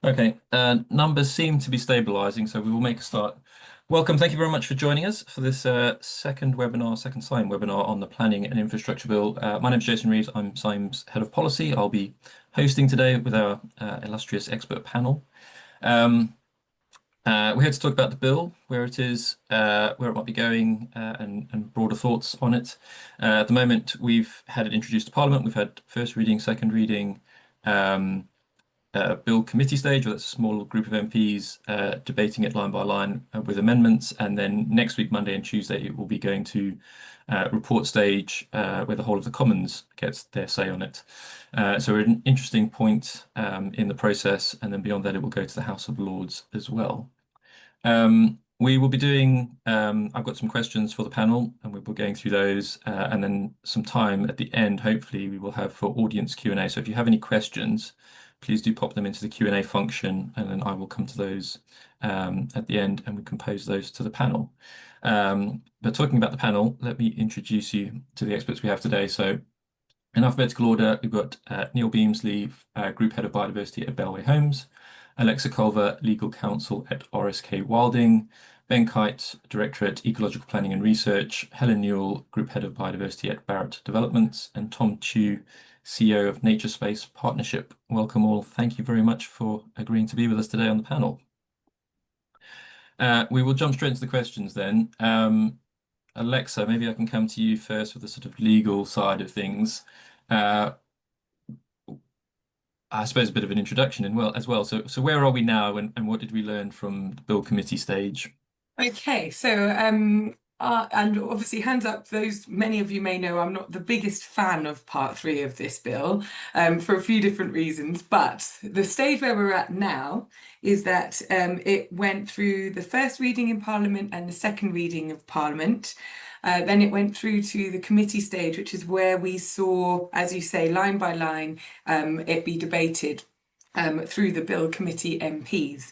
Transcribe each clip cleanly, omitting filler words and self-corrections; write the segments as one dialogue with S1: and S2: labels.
S1: Okay, numbers seem to be stabilizing, so we will make a start. Welcome, thank you very much for joining us for this second webinar, second SIEM webinar on the Planning and Infrastructure Bill. My name is Jason Reeves, I'm SIEM's Head of Policy. I'll be hosting today with our illustrious expert panel. We're here to talk about the bill, where it is, where it might be going, and broader thoughts on it. At the moment, we've had it introduced to Parliament. We've had first reading, second reading, bill committee stage, where that's a small group of MPs debating it line by line with amendments. And then next week, Monday and Tuesday, it will be going to report stage where the whole of the Commons gets their say on it. So we're at an interesting point in the process. And then beyond that, it will go to the House of Lords as well. We will be doing, I've got some questions for the panel and we'll be going through those and then some time at the end, hopefully we will have for audience Q&A. So if you have any questions, please do pop them into the Q&A function and then I will come to those at the end and we can pose those to the panel. But talking about the panel, let me introduce you to the experts we have today. So in alphabetical order, we've got Nyul Beamsley, Group Head of Biodiversity at Bellway Homes, Alexa Culver, Legal Counsel at RSK Wilding, Ben Kite, Director at Ecological Planning and Research, Helen Nyul, Group Head of Biodiversity at Barratt Developments, and Tom Chu, CEO of NatureSpace Partnership. Welcome all. Thank you very much for agreeing to be with us today on the panel. We will jump straight into the questions then. Alexa, maybe I can come to you first with the sort of legal side of things. I suppose a bit of an introduction as well. So where are we now and what did we learn from the bill committee stage?
S2: Okay, so and obviously hands up, those many of you may know I'm not the biggest fan of part 3 of this bill for a few different reasons, but the stage where we're at now is that it went through the first reading in Parliament and the second reading of Parliament. Then it went through to the committee stage, which is where we saw, as you say, line by line, it be debated through the bill committee MPs.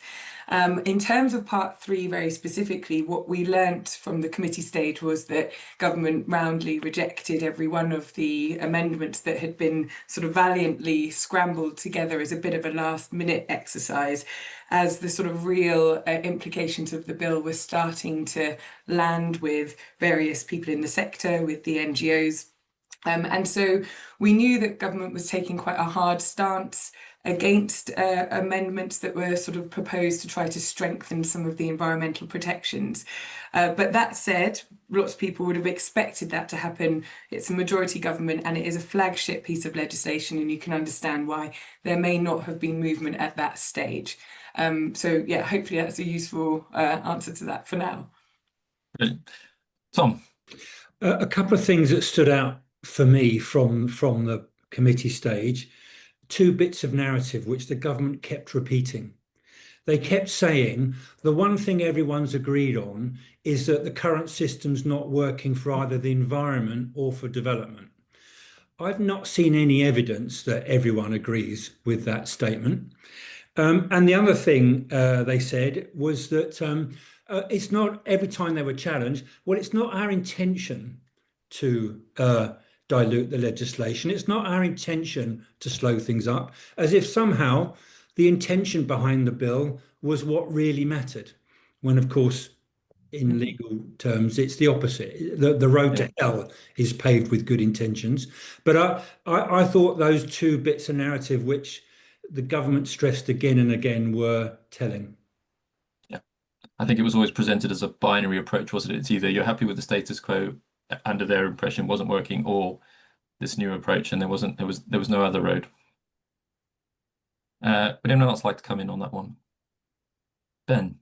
S2: In terms of part 3, very specifically, what we learnt from the committee stage was that government roundly rejected every one of the amendments that had been sort of valiantly scrambled together as a bit of a last-minute exercise, as the sort of real implications of the bill were starting to land with various people in the sector, with the NGOs. And so we knew that government was taking quite a hard stance against amendments that were sort of proposed to try to strengthen some of the environmental protections. But that said, lots of people would have expected that to happen. It's a majority government and it is a flagship piece of legislation, and you can understand why there may not have been movement at that stage. So yeah, hopefully that's a useful answer to that for now.
S1: Brilliant. Tom.
S3: A couple of things that stood out for me from the committee stage. 2 bits of narrative which the government kept repeating. They kept saying the one thing everyone's agreed on is that the current system's not working for either the environment or for development. I've not seen any evidence that everyone agrees with that statement. And the other thing they said was that it's not, every time they were challenged, well, it's not our intention to dilute the legislation. It's not our intention to slow things up, as if somehow the intention behind the bill was what really mattered, when of course in legal terms it's the opposite. The road to hell is paved with good intentions. But I thought those 2 bits of narrative which the government stressed again and again were telling.
S1: Yeah, I think it was always presented as a binary approach, wasn't it? It's either you're happy with the status quo under their impression wasn't working, or this new approach, and there was no other road. Would anyone else like to come in on that one? Ben.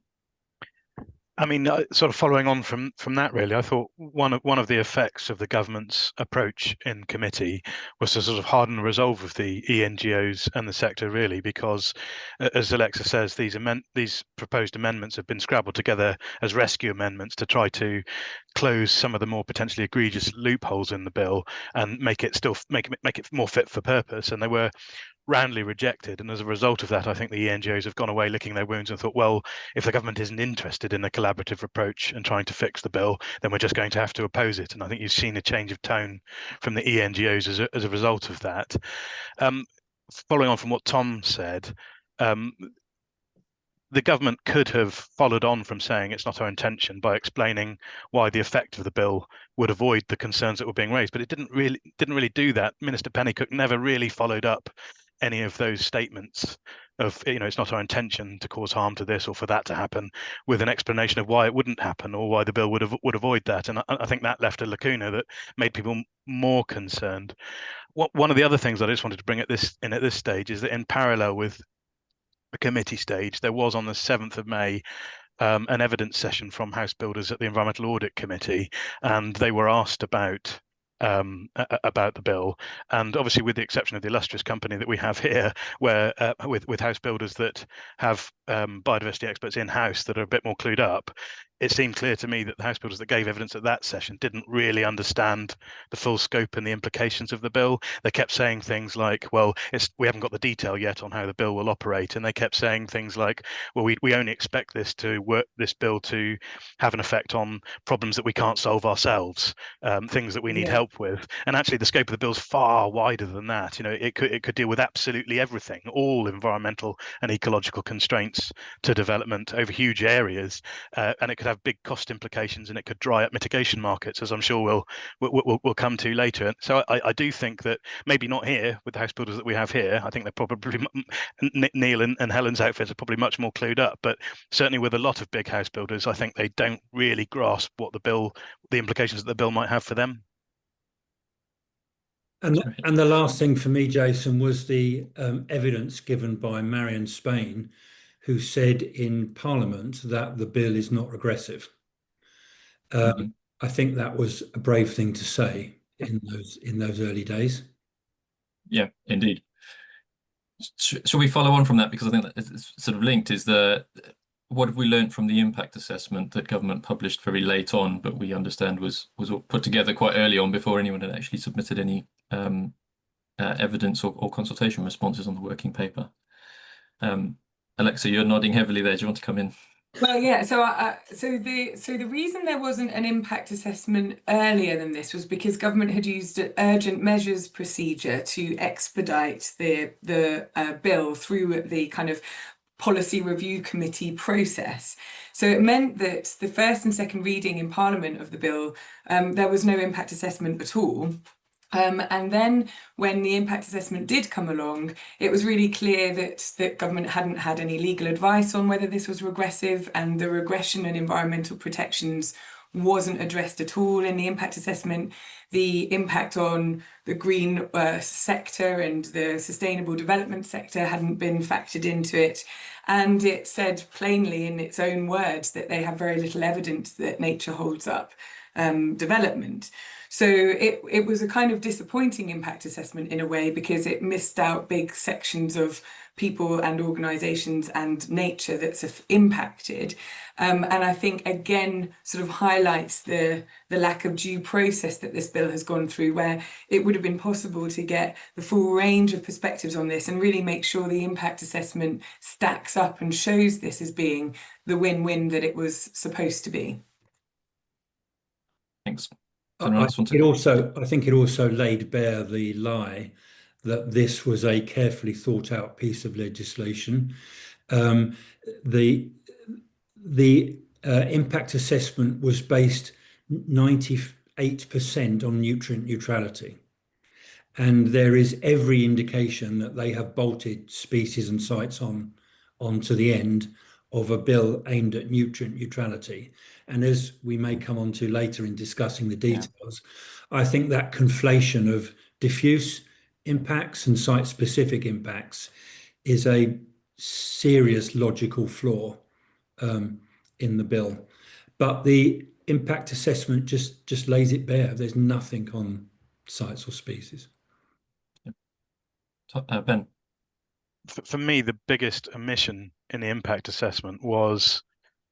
S4: I mean, sort of following on from that, really, I thought one of the effects of the government's approach in committee was to sort of harden the resolve of the ENGOs and the sector, really, because, as Alexa says, these proposed amendments have been scrabbled together as rescue amendments to try to close some of the more potentially egregious loopholes in the bill and make it more fit for purpose. And they were roundly rejected, and as a result of that, I think the NGOs have gone away licking their wounds and thought, well, if the government isn't interested in a collaborative approach and trying to fix the bill, then we're just going to have to oppose it. And I think you've seen a change of tone from the ENGOs as a result of that. Following on from what Tom said, the government could have followed on from saying it's not our intention by explaining why the effect of the bill would avoid the concerns that were being raised, but it didn't really do that. Minister Pennycook never really followed up any of those statements of, it's not our intention to cause harm to this or for that to happen, with an explanation of why it wouldn't happen or why the bill would avoid that. And I think that left a lacuna that made people more concerned. One of the other things I just wanted to bring at this stage is that in parallel with the committee stage, there was on the 7th of May an evidence session from house builders at the Environmental Audit Committee, and they were asked about the bill. And obviously, with the exception of the illustrious company that we have here, where with house builders that have biodiversity experts in house that are a bit more clued up, it seemed clear to me that the house builders that gave evidence at that session didn't really understand the full scope and the implications of the bill. They kept saying things like, well, we haven't got the detail yet on how the bill will operate. And they kept saying things like, well, we only expect this bill to have an effect on problems that we can't solve ourselves, things that we need help with. And actually the scope of the bill is far wider than that. It could deal with absolutely everything, all environmental and ecological constraints to development over huge areas, and it could have big cost implications, and it could dry up mitigation markets, as I'm sure we'll come to later. And so I do think that maybe not here with the house builders that we have here. I think they're probably Nyul and Helen's outfits are probably much more clued up, but certainly with a lot of big house builders, I think they don't really grasp what the implications that the bill might have for them.
S3: And the last thing for me, Jason, was the evidence given by Marion Spain, who said in Parliament that the bill is not regressive. I think that was a brave thing to say in those early days.
S1: Yeah, indeed. Shall we follow on from that? Because I think that it's sort of linked, is what have we learned from the impact assessment that government published very late on, but we understand was put together quite early on before anyone had actually submitted any evidence or consultation responses on the working paper. Alexa, you're nodding heavily there. Do you want to come in?
S2: Well, yeah. So the reason there wasn't an impact assessment earlier than this was because government had used an urgent measures procedure to expedite the bill through the kind of policy review committee process. So it meant that the first and second reading in Parliament of the bill, there was no impact assessment at all. And then when the impact assessment did come along, it was really clear that government hadn't had any legal advice on whether this was regressive, and the regression and environmental protections wasn't addressed at all in the impact assessment. The impact on the green sector and the sustainable development sector hadn't been factored into it. And it said plainly in its own words that they have very little evidence that nature holds up development. So it was a kind of disappointing impact assessment in a way, because it missed out big sections of people and organisations and nature that's impacted. And I think, again, sort of highlights the lack of due process that this bill has gone through, where it would have been possible to get the full range of perspectives on this and really make sure the impact assessment stacks up and shows this as being the win-win that it was supposed to be.
S1: Thanks.
S3: I think it also laid bare the lie that this was a carefully thought out piece of legislation. The impact assessment was based 98% on nutrient neutrality. And there is every indication that they have bolted species and sites onto the end of a bill aimed at nutrient neutrality. And as we may come on to later in discussing the details, I think that conflation of diffuse impacts and site-specific impacts is a serious logical flaw in the bill. But the impact assessment just lays it bare. There's nothing on sites or species.
S1: Ben?
S4: For me, the biggest omission in the impact assessment was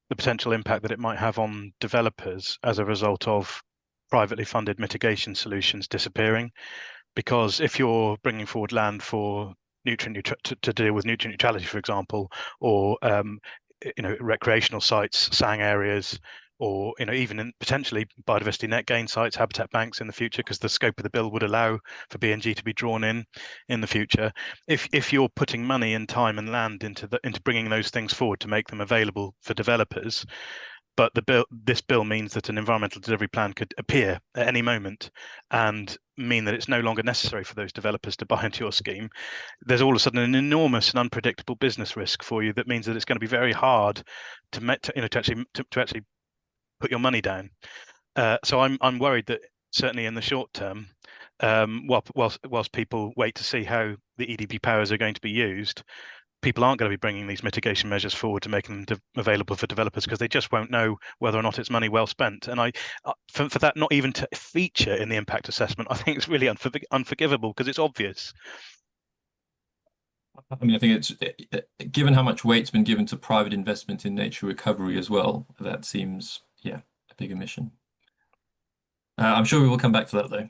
S4: the potential impact that it might have on developers as a result of privately funded mitigation solutions disappearing. Because if you're bringing forward land for to deal with nutrient neutrality, for example, or recreational sites, sang areas, or even in potentially biodiversity net gain sites, habitat banks in the future, because the scope of the bill would allow for BNG to be drawn in the future. If you're putting money and time and land into bringing those things forward to make them available for developers, but this bill means that an environmental delivery plan could appear at any moment and mean that it's no longer necessary for those developers to buy into your scheme, there's all of a sudden an enormous and unpredictable business risk for you that means that it's going to be very hard to actually put your money down. So I'm worried that certainly in the short term, whilst people wait to see how the EDP powers are going to be used, people aren't going to be bringing these mitigation measures forward to make them available for developers because they just won't know whether or not it's money well spent. And for that not even to feature in the impact assessment, I think it's really unforgivable because it's obvious.
S1: I mean, I think it's given how much weight's been given to private investment in nature recovery as well, that seems, yeah, a big omission. I'm sure we will come back to that though.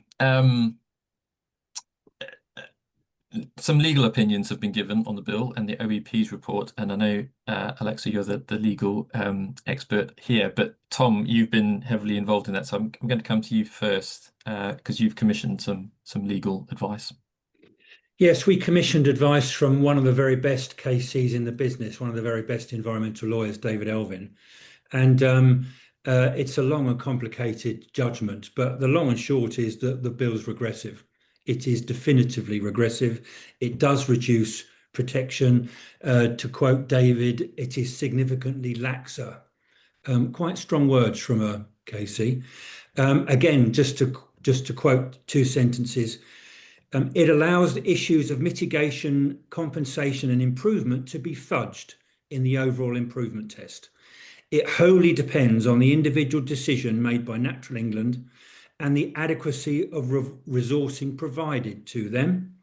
S1: Some legal opinions have been given on the bill and the OEP's report, and I know, Alexa, you're the legal expert here, but Tom, you've been heavily involved in that, so I'm going to come to you first because you've commissioned some legal advice.
S3: Yes, we commissioned advice from one of the very best KCs in the business, one of the very best environmental lawyers, David Elvin. And it's a long and complicated judgment, but the long and short is that the bill's regressive. It is definitively regressive. It does reduce protection. To quote David, it is significantly laxer. Quite strong words from a KC. Again, just to quote two sentences, it allows the issues of mitigation, compensation, and improvement to be fudged in the overall improvement test. It wholly depends on the individual decision made by Natural England and the adequacy of resourcing provided to them.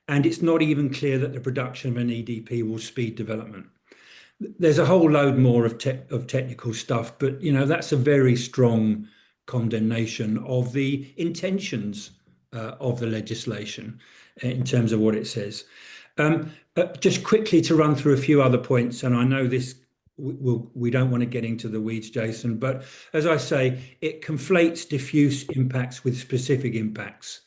S3: And it's not even clear that the production of an EDP will speed development. There's a whole load more of technical stuff, but that's a very strong condemnation of the intentions of the legislation in terms of what it says. Just quickly to run through a few other points, and I know this we don't want to get into the weeds, Jason, but as I say, it conflates diffuse impacts with specific impacts,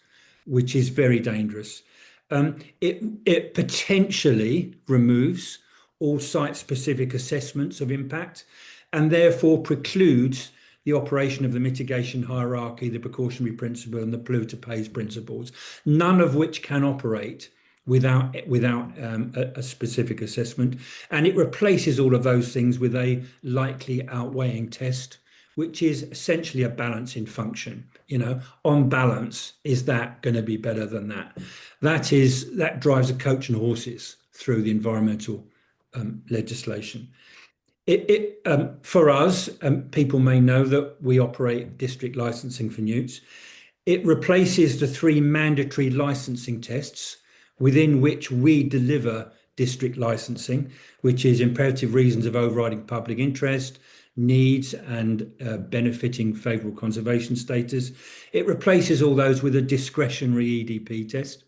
S3: which is very dangerous. It potentially removes all site-specific assessments of impact and therefore precludes the operation of the mitigation hierarchy, the precautionary principle, and the polluter pays principles, none of which can operate without a specific assessment. And it replaces all of those things with a likely outweighing test, which is essentially a balancing function. On balance, is that going to be better than that? That drives a coach and horses through the environmental legislation. For us, people may know that we operate district licensing for newts. It replaces the 3 mandatory licensing tests within which we deliver district licensing, which is imperative reasons of overriding public interest, needs, and benefiting favourable conservation status. It replaces all those with a discretionary EDP test.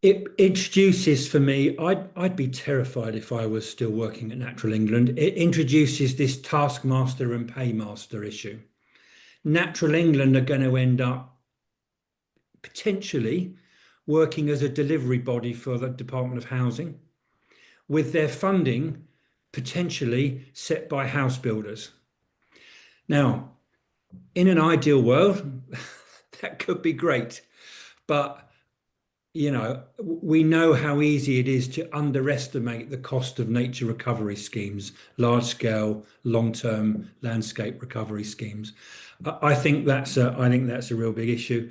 S3: It introduces, for me, I'd be terrified if I was still working at Natural England. It introduces this taskmaster and paymaster issue. Natural England are going to end up potentially working as a delivery body for the Department of Housing, with their funding potentially set by house builders. Now, in an ideal world, that could be great, but we know how easy it is to underestimate the cost of nature recovery schemes, large-scale, long-term landscape recovery schemes. I think that's a real big issue,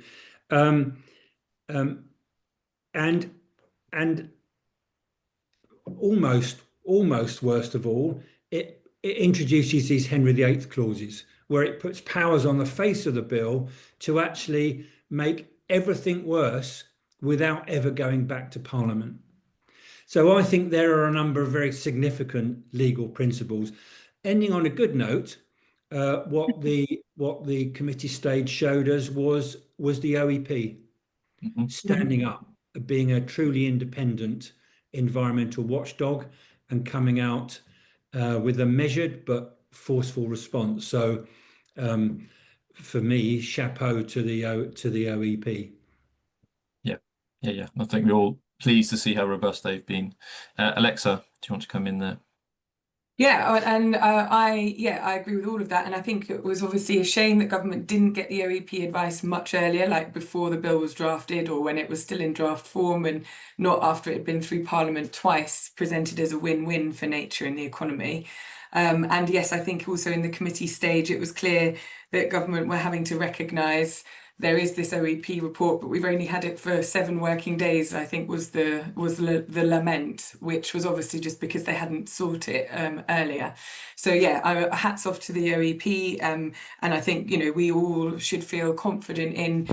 S3: and almost worst of all, it introduces these Henry VIII clauses, where it puts powers on the face of the bill to actually make everything worse without ever going back to Parliament. So I think there are a number of very significant legal principles. Ending on a good note, what the committee stage showed us was the OEP standing up, being a truly independent environmental watchdog and coming out with a measured but forceful response. So for me, chapeau to the OEP.
S1: Yeah. I think we're all pleased to see how robust they've been. Alexa, do you want to come in there?
S2: Yeah, and I agree with all of that. And I think it was obviously a shame that government didn't get the OEP advice much earlier, like before the bill was drafted or when it was still in draft form, and not after it had been through Parliament twice, presented as a win-win for nature and the economy. And yes, I think also in the committee stage, it was clear that government were having to recognise there is this OEP report, but we've only had it for 7 working days, I think was the lament, which was obviously just because they hadn't sought it earlier. So yeah, hats off to the OEP, and I think, you know, we all should feel confident in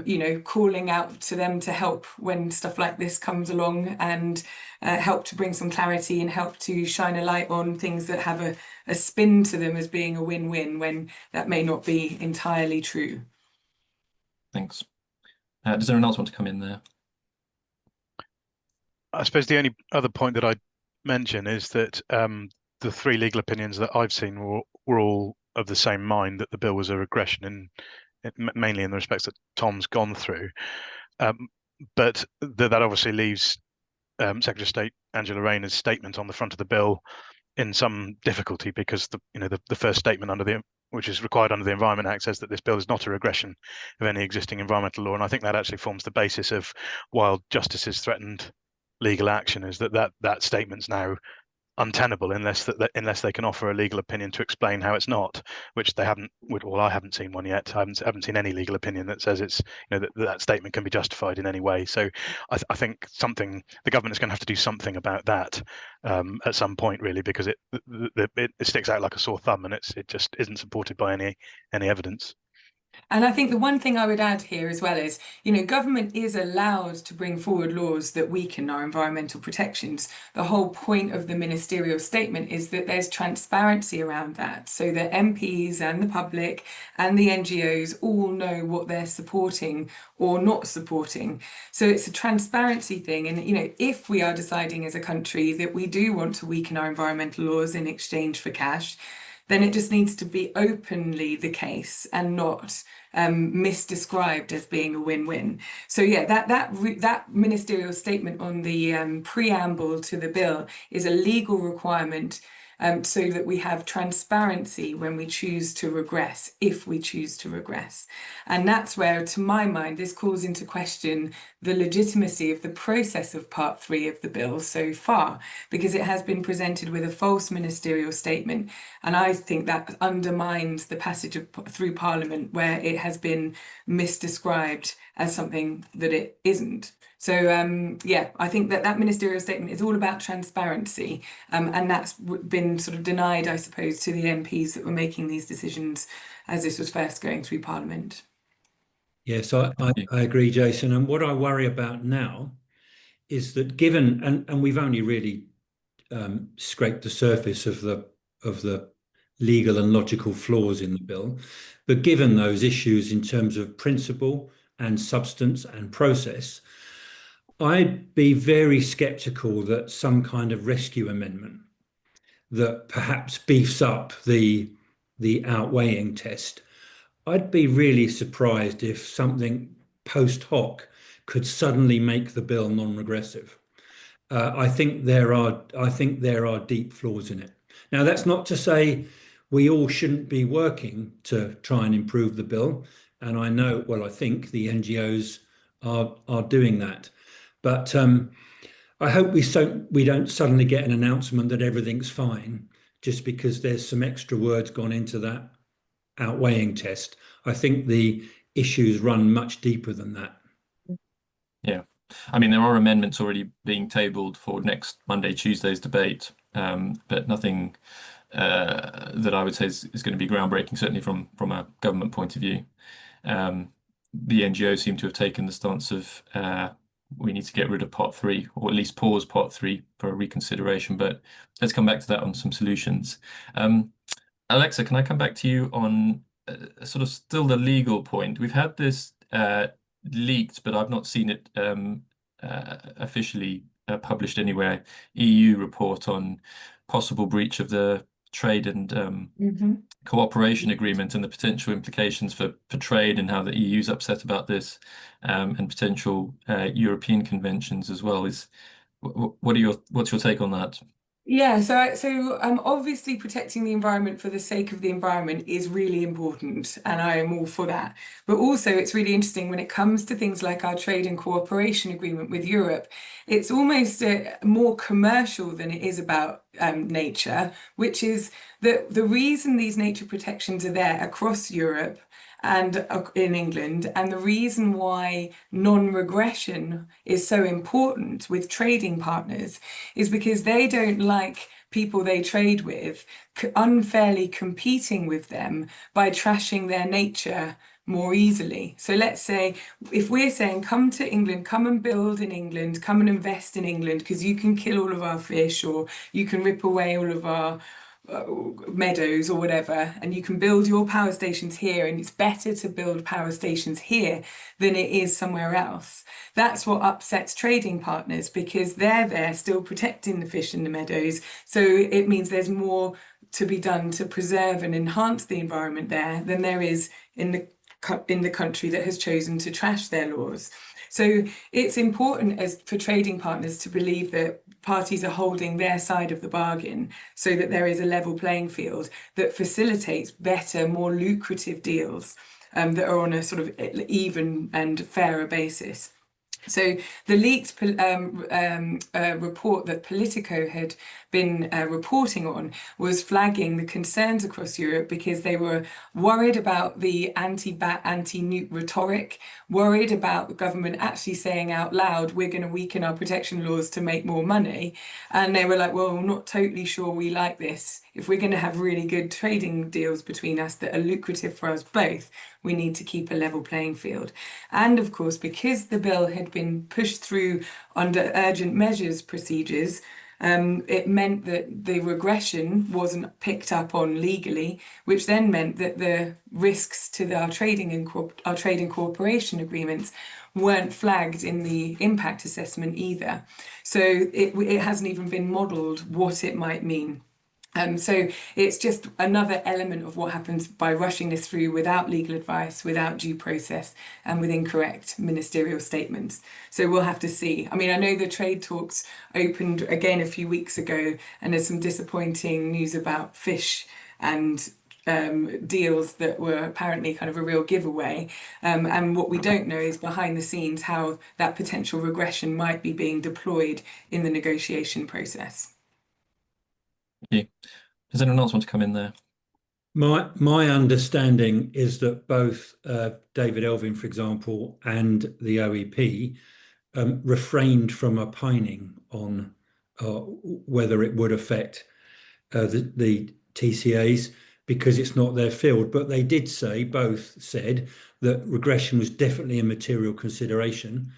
S2: you know, calling out to them to help when stuff like this comes along, and help to bring some clarity and help to shine a light on things that have a spin to them as being a win-win when that may not be entirely true.
S1: Thanks. Does anyone else want to come in there?
S4: I suppose the only other point that I'd mention is that the 3 legal opinions that I've seen were all of the same mind, that the bill was a regression, mainly in the respects that Tom's gone through. But that obviously leaves Secretary of State Angela Rayner's statement on the front of the bill in some difficulty, because the first statement which is required under the Environment Act says that this bill is not a regression of any existing environmental law, and I think that actually forms the basis of why Justice's threatened legal action, is that statement's now untenable unless they can offer a legal opinion to explain how it's not, which they haven't. Well, I haven't seen one yet. I haven't seen any legal opinion that says it's, you know, that statement can be justified in any way. So I think the government is going to have to do something about that at some point, really, because it sticks out like a sore thumb, and it just isn't supported by any evidence.
S2: And I think the one thing I would add here as well is, you know, government is allowed to bring forward laws that weaken our environmental protections. The whole point of the ministerial statement is that there's transparency around that, so that MPs and the public and the NGOs all know what they're supporting or not supporting. So it's a transparency thing. And, you know, if we are deciding as a country that we do want to weaken our environmental laws in exchange for cash, then it just needs to be openly the case and not misdescribed as being a win-win. So yeah, that ministerial statement on the preamble to the bill is a legal requirement, so that we have transparency when we choose to regress, if we choose to regress. And that's where, to my mind, this calls into question the legitimacy of the process of Part 3 of the bill so far, because it has been presented with a false ministerial statement. And I think that undermines the passage through Parliament, where it has been misdescribed as something that it isn't. So yeah, I think that ministerial statement is all about transparency, and that's been sort of denied, I suppose, to the MPs that were making these decisions as this was first going through Parliament.
S3: Yes, I agree, Jason. And what I worry about now is that given, and we've only really scraped the surface of the legal and logical flaws in the bill, but given those issues in terms of principle and substance and process, I'd be very sceptical that some kind of rescue amendment that perhaps beefs up the outweighing test. I'd be really surprised if something post hoc could suddenly make the bill non-regressive. I think there are deep flaws in it. Now, that's not to say we all shouldn't be working to try and improve the bill, and I know, well, I think the NGOs are doing that. But I hope we don't suddenly get an announcement that everything's fine just because there's some extra words gone into that outweighing test. I think the issues run much deeper than that.
S1: Yeah. I mean, there are amendments already being tabled for next Monday, Tuesday's debate, but nothing that I would say is going to be groundbreaking, certainly from a government point of view. The NGOs seem to have taken the stance of we need to get rid of Part 3, or at least pause Part 3 for a reconsideration. But let's come back to that on some solutions. Alexa, can I come back to you on sort of still the legal point? We've had this leaked, but I've not seen it officially published anywhere, EU report on possible breach of the trade and cooperation agreement and the potential implications for trade and how the EU's upset about this, and potential European conventions as well. What's your take on that?
S2: Yeah, so obviously protecting the environment for the sake of the environment is really important, and I am all for that. But also, it's really interesting when it comes to things like our trade and cooperation agreement with Europe. It's almost more commercial than it is about nature, which is that the reason these nature protections are there across Europe and in England, and the reason why non-regression is so important with trading partners is because they don't like people they trade with unfairly competing with them by trashing their nature more easily. So let's say if we're saying, come to England, come and build in England, come and invest in England, because you can kill all of our fish, or you can rip away all of our meadows or whatever, and you can build your power stations here, and it's better to build power stations here than it is somewhere else. That's what upsets trading partners, because they're there still protecting the fish in the meadows. So it means there's more to be done to preserve and enhance the environment there than there is in the country that has chosen to trash their laws. So it's important for trading partners to believe that parties are holding their side of the bargain, so that there is a level playing field that facilitates better, more lucrative deals that are on a sort of even and fairer basis. So the leaked report that Politico had been reporting on was flagging the concerns across Europe, because they were worried about the anti-bat, anti-newt rhetoric, worried about the government actually saying out loud, we're going to weaken our protection laws to make more money. And they were like, well, we're not totally sure we like this. If we're going to have really good trading deals between us that are lucrative for us both, we need to keep a level playing field. And of course, because the bill had been pushed through under urgent measures procedures, it meant that the regression wasn't picked up on legally, which then meant that the risks to our trade and cooperation agreements weren't flagged in the impact assessment either. So it hasn't even been modelled what it might mean. So it's just another element of what happens by rushing this through without legal advice, without due process, and with incorrect ministerial statements. So we'll have to see. I mean, I know the trade talks opened again a few weeks ago, and there's some disappointing news about fish and deals that were apparently kind of a real giveaway. And what we don't know is behind the scenes how that potential regression might be being deployed in the negotiation process.
S1: Thank you. Does anyone else want to come in there?
S3: My understanding is that both David Elvin, for example, and the OEP refrained from opining on whether it would affect the TCAs, because it's not their field. But they did say, both said, that regression was definitely a material consideration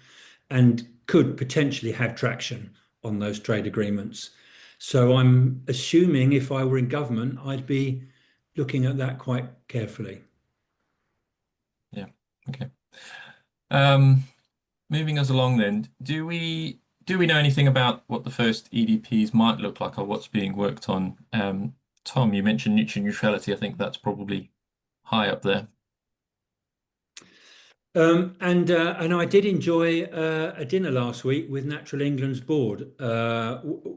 S3: and could potentially have traction on those trade agreements. So I'm assuming if I were in government, I'd be looking at that quite carefully.
S1: Yeah, okay. Moving us along then, do we know anything about what the first EDPs might look like, or what's being worked on? Tom, you mentioned Nutri Neutrality. I think that's probably high up there.
S3: And I did enjoy a dinner last week with Natural England's board,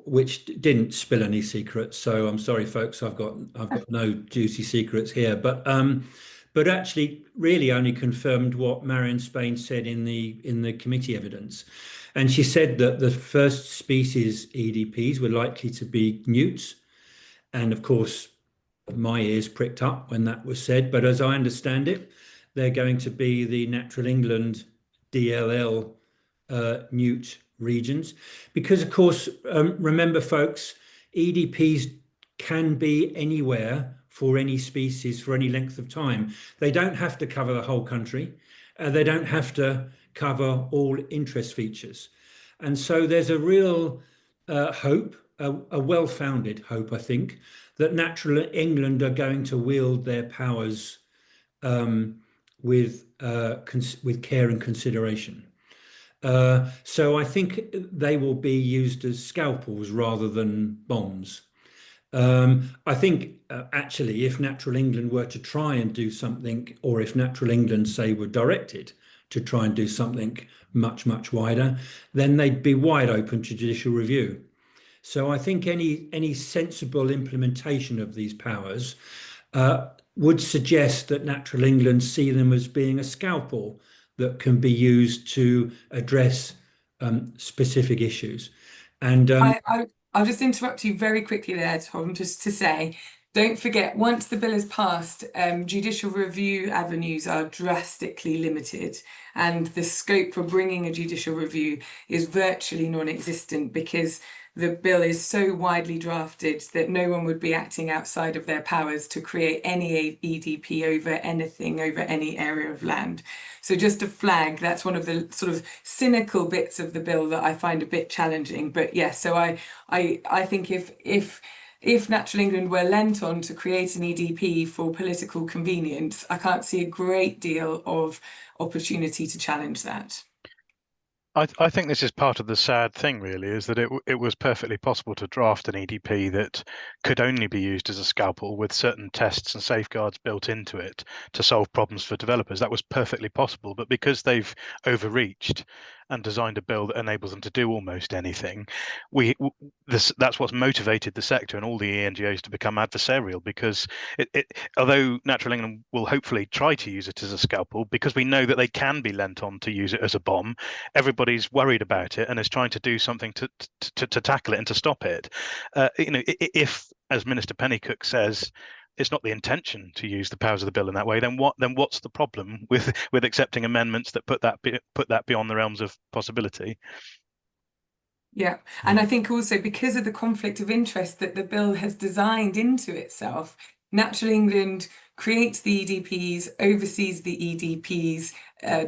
S3: which didn't spill any secrets. So I'm sorry, folks, I've got no juicy secrets here. But actually, really only confirmed what Marion Spain said in the committee evidence, and she said that the first species EDPs were likely to be newts, and of course, my ears pricked up when that was said. But as I understand it, they're going to be the Natural England DLL newt regions, because of course, remember folks, EDPs can be anywhere for any species for any length of time. They don't have to cover the whole country. They don't have to cover all interest features. And so there's a real hope, a well-founded hope, I think, that Natural England are going to wield their powers with care and consideration. So I think they will be used as scalpels rather than bombs. I think actually, if Natural England were to try and do something, or if Natural England, say, were directed to try and do something much, much wider, then they'd be wide open to judicial review. So I think any sensible implementation of these powers would suggest that Natural England see them as being a scalpel that can be used to address specific issues. And
S2: I'll just interrupt you very quickly there, Tom, just to say, don't forget, once the bill is passed, judicial review avenues are drastically limited, and the scope for bringing a judicial review is virtually non-existent because the bill is so widely drafted that no one would be acting outside of their powers to create any EDP over anything, over any area of land. So just a flag, that's one of the sort of cynical bits of the bill that I find a bit challenging. But yes, so I think if Natural England were lent on to create an EDP for political convenience, I can't see a great deal of opportunity to challenge that.
S4: I think this is part of the sad thing, really, is that it was perfectly possible to draft an EDP that could only be used as a scalpel with certain tests and safeguards built into it to solve problems for developers. That was perfectly possible, but because they've overreached and designed a bill that enables them to do almost anything, that's what's motivated the sector and all the NGOs to become adversarial, because although Natural England will hopefully try to use it as a scalpel, because we know that they can be lent on to use it as a bomb, everybody's worried about it and is trying to do something to tackle it and to stop it. If, as Minister Pennycook says, it's not the intention to use the powers of the bill in that way, then what's the problem with accepting amendments that put that beyond the realms of possibility?
S2: Yeah, and I think also because of the conflict of interest that the bill has designed into itself, Natural England creates the EDPs, oversees the EDPs,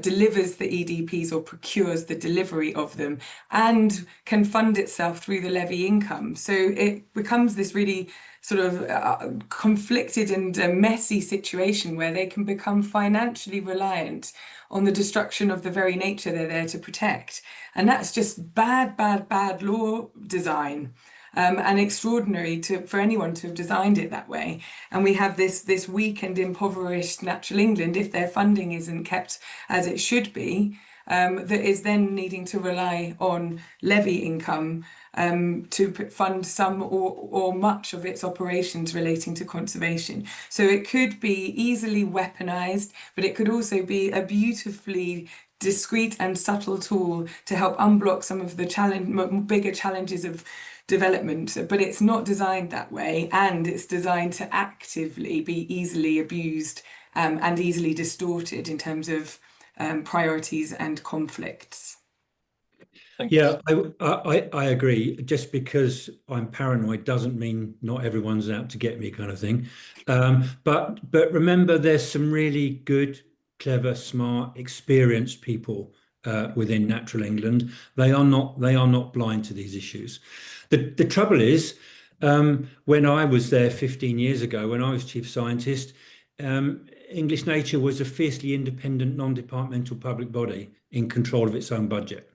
S2: delivers the EDPs or procures the delivery of them, and can fund itself through the levy income. So it becomes this really sort of conflicted and messy situation where they can become financially reliant on the destruction of the very nature they're there to protect. And that's just bad law design. And extraordinary for anyone to have designed it that way. And we have this weak and impoverished Natural England, if their funding isn't kept as it should be, that is then needing to rely on levy income to fund some or much of its operations relating to conservation. So it could be easily weaponized, but it could also be a beautifully discreet and subtle tool to help unblock some of the bigger challenges of development, but it's not designed that way, and it's designed to actively be easily abused and easily distorted in terms of priorities and conflicts.
S3: Yeah, I agree. Just because I'm paranoid doesn't mean not everyone's out to get me, kind of thing. But remember, there's some really good, clever, smart, experienced people within Natural England. They are not blind to these issues. The trouble is, when I was there 15 years ago, when I was chief scientist, English Nature was a fiercely independent, non-departmental public body in control of its own budget.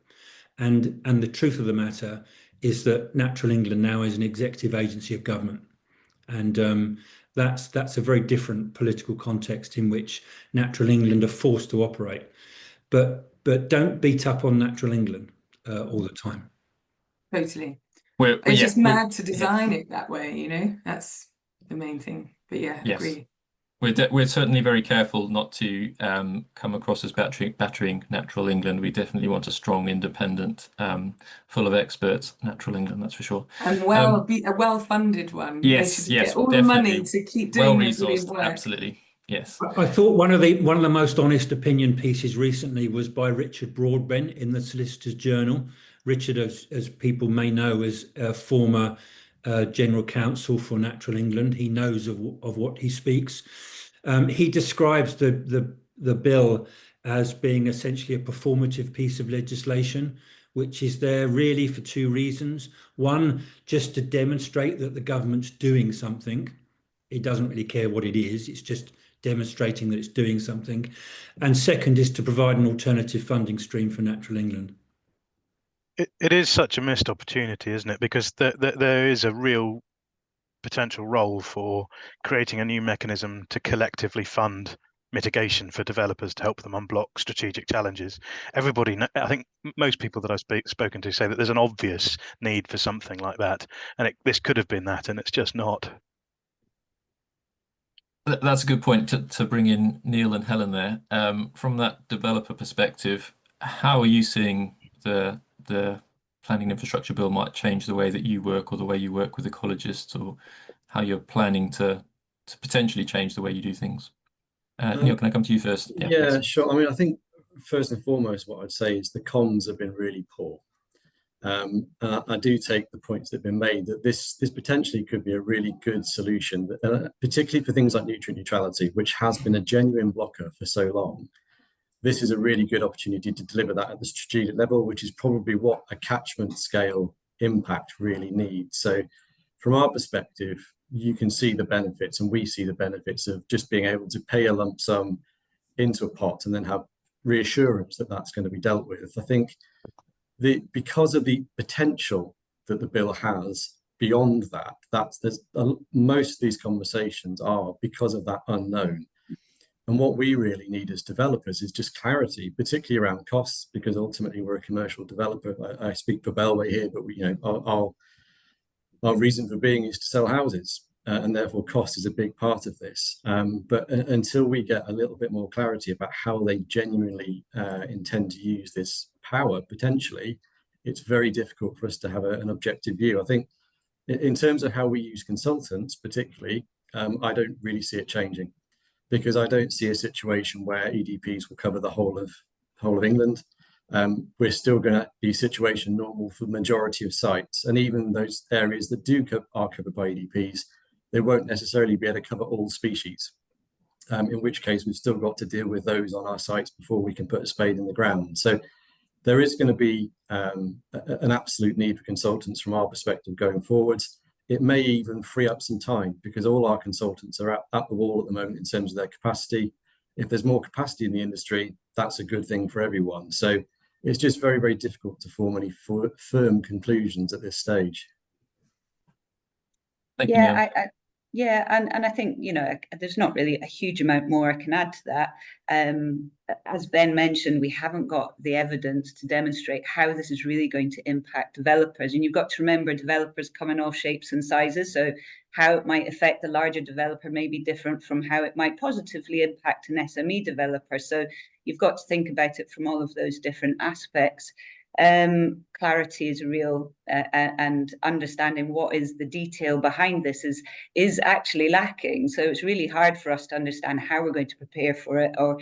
S3: And the truth of the matter is that Natural England now is an executive agency of government. And that's a very different political context in which Natural England are forced to operate. But don't beat up on Natural England all the time.
S2: Totally. It's just mad to design it that way, you know? That's the main thing. But yeah, agree.
S1: We're certainly very careful not to come across as battering Natural England. We definitely want a strong, independent, full of experts, Natural England, that's for sure.
S2: And a well-funded one.
S1: Yes,
S2: they should get all the money to keep doing their brilliant work.
S1: Absolutely, yes.
S3: I thought one of the most honest opinion pieces recently was by Richard Broadbent in the Solicitor's Journal. Richard, as people may know, is a former General Counsel for Natural England. He knows of what he speaks. He describes the bill as being essentially a performative piece of legislation, which is there really for two reasons. One, just to demonstrate that the government's doing something. It doesn't really care what it is. It's just demonstrating that it's doing something. And second is to provide an alternative funding stream for Natural England.
S4: it is such a missed opportunity, isn't it? Because there is a real potential role for creating a new mechanism to collectively fund mitigation for developers to help them unblock strategic challenges. Everybody, I think most people that I've spoken to say that there's an obvious need for something like that, and this could have been that, and it's just not.
S1: That's a good point to bring in Nyul and Helen there. From that developer perspective, how are you seeing the planning infrastructure bill might change the way that you work or the way you work with ecologists, or how you're planning to potentially change the way you do things? Nyul, can I come to you first?
S5: Yeah,
S1: Thanks.
S5: sure. I mean, I think first and foremost, what I'd say is the comms have been really poor. And I do take the points that have been made that this potentially could be a really good solution, particularly for things like Nutri Neutrality, which has been a genuine blocker for so long. This is a really good opportunity to deliver that at the strategic level, which is probably what a catchment scale impact really needs. So from our perspective, you can see the benefits, and we see the benefits of just being able to pay a lump sum into a pot and then have reassurance that that's going to be dealt with. I think because of the potential that the bill has beyond that, most of these conversations are because of that unknown. And what we really need as developers is just clarity, particularly around costs, because ultimately we're a commercial developer. I speak for Bellway here, but our reason for being is to sell houses, and therefore cost is a big part of this. But until we get a little bit more clarity about how they genuinely intend to use this power, potentially, it's very difficult for us to have an objective view. I think in terms of how we use consultants, particularly, I don't really see it changing, because I don't see a situation where EDPs will cover the whole of England. We're still going to be situation normal for the majority of sites, and even those areas that are covered by EDPs, they won't necessarily be able to cover all species, in which case we've still got to deal with those on our sites before we can put a spade in the ground. So there is going to be an absolute need for consultants from our perspective going forwards. It may even free up some time, because all our consultants are at the wall at the moment in terms of their capacity. If there's more capacity in the industry, that's a good thing for everyone. So it's just very, very difficult to form any firm conclusions at this stage.
S1: Thank you,
S6: Yeah,
S1: Nyul.
S6: yeah, and I think, there's not really a huge amount more I can add to that. As Ben mentioned, we haven't got the evidence to demonstrate how this is really going to impact developers. And you've got to remember, developers come in all shapes and sizes. So how it might affect the larger developer may be different from how it might positively impact an SME developer. So you've got to think about it from all of those different aspects. Clarity is real, and understanding what is the detail behind this is actually lacking. So it's really hard for us to understand how we're going to prepare for it, or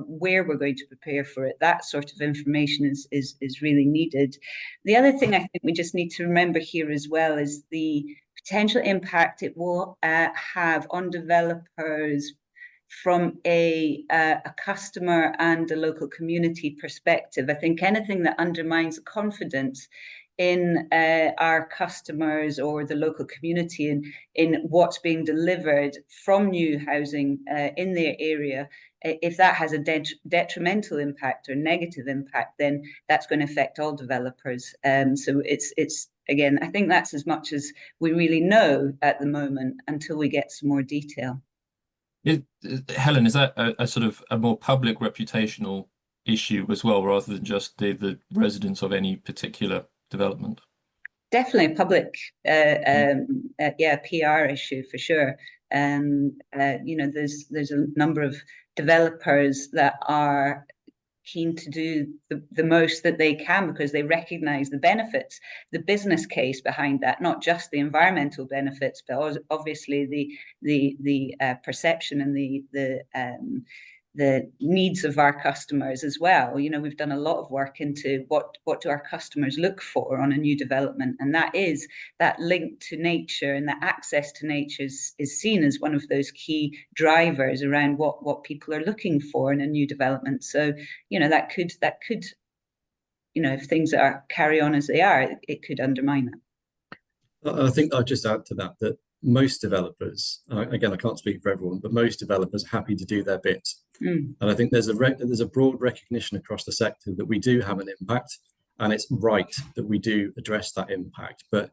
S6: where we're going to prepare for it. That sort of information is really needed. The other thing I think we just need to remember here as well is the potential impact it will have on developers from a customer and a local community perspective. I think anything that undermines confidence in our customers or the local community in what's being delivered from new housing in their area, if that has a detrimental impact or negative impact, then that's going to affect all developers. So it's again, I think that's as much as we really know at the moment until we get some more detail.
S1: Helen, is that a sort of a more public reputational issue as well, rather than just the residents of any particular development?
S6: Definitely a public, PR issue for sure. There's a number of developers that are keen to do the most that they can because they recognize the benefits, the business case behind that, not just the environmental benefits, but obviously the perception and the needs of our customers as well. We've done a lot of work into what do our customers look for on a new development, and that is that link to nature, and that access to nature is seen as one of those key drivers around what people are looking for in a new development. So that could if things carry on as they are, it could undermine that.
S5: I think I'll just add to that most developers, again, I can't speak for everyone, but most developers are happy to do their bit. And I think there's a broad recognition across the sector that we do have an impact, and it's right that we do address that impact. But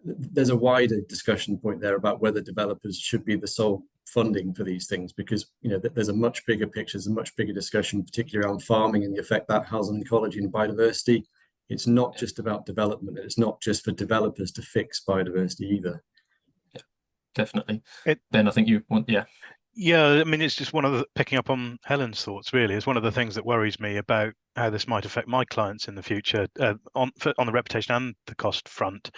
S5: there's a wider discussion point there about whether developers should be the sole funding for these things, because there's a much bigger picture, there's a much bigger discussion, particularly around farming and the effect that has on ecology and biodiversity. It's not just about development, it's not just for developers to fix biodiversity either.
S1: Yeah, definitely. Ben, I think you want, yeah.
S4: Yeah, I mean, it's just one of the, picking up on Helen's thoughts, really, is one of the things that worries me about how this might affect my clients in the future on the reputation and the cost front.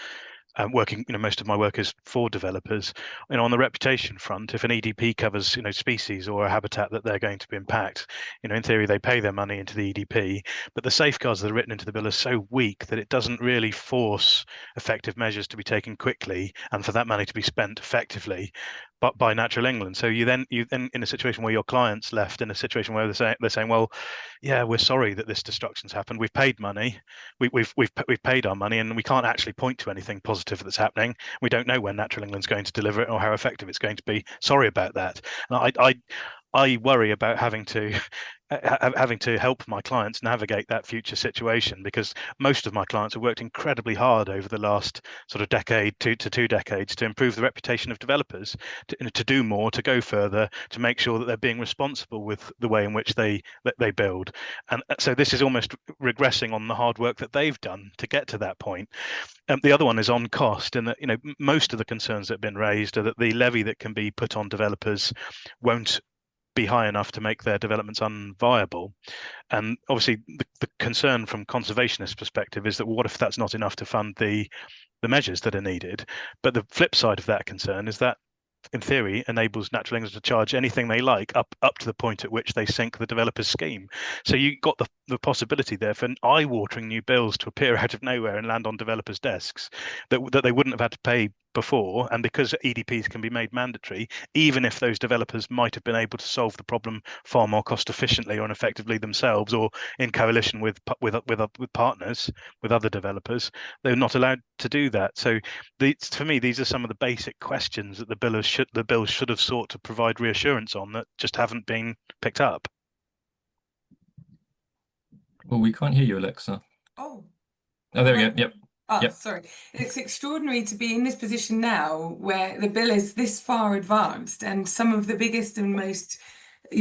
S4: Working, most of my work is for developers. On the reputation front, if an EDP covers, species or a habitat that they're going to impact, in theory they pay their money into the EDP, but the safeguards that are written into the bill are so weak that it doesn't really force effective measures to be taken quickly and for that money to be spent effectively, but by Natural England. So you then in a situation where your client's left in a situation where they're saying, well, yeah, we're sorry that this destruction's happened. We've paid money, we've paid our money, and we can't actually point to anything positive that's happening. We don't know when Natural England's going to deliver it or how effective it's going to be. Sorry about that. And I worry about having to help my clients navigate that future situation, because most of my clients have worked incredibly hard over the last sort of decade to 2 decades to improve the reputation of developers, to do more, to go further, to make sure that they're being responsible with the way in which they build. And so this is almost regressing on the hard work that they've done to get to that point. The other one is on cost, and that most of the concerns that have been raised are that the levy that can be put on developers won't be high enough to make their developments unviable. And obviously the concern from conservationist perspective is that, well, what if that's not enough to fund the measures that are needed? But the flip side of that concern is that, in theory, enables Natural England to charge anything they like up to the point at which they sink the developer's scheme. So you got the possibility there for eye-watering new bills to appear out of nowhere and land on developers' desks that they wouldn't have had to pay before. And because EDPs can be made mandatory, even if those developers might have been able to solve the problem far more cost efficiently or effectively themselves, or in coalition with partners, with other developers, they're not allowed to do that. So for me, these are some of the basic questions that the bill should have sought to provide reassurance on that just haven't been picked up.
S1: Well, we can't hear you, Alexa.
S2: Oh,
S1: there we go. Yep.
S2: Oh,
S1: Yep.
S2: sorry. It's extraordinary to be in this position now where the bill is this far advanced and some of the biggest and most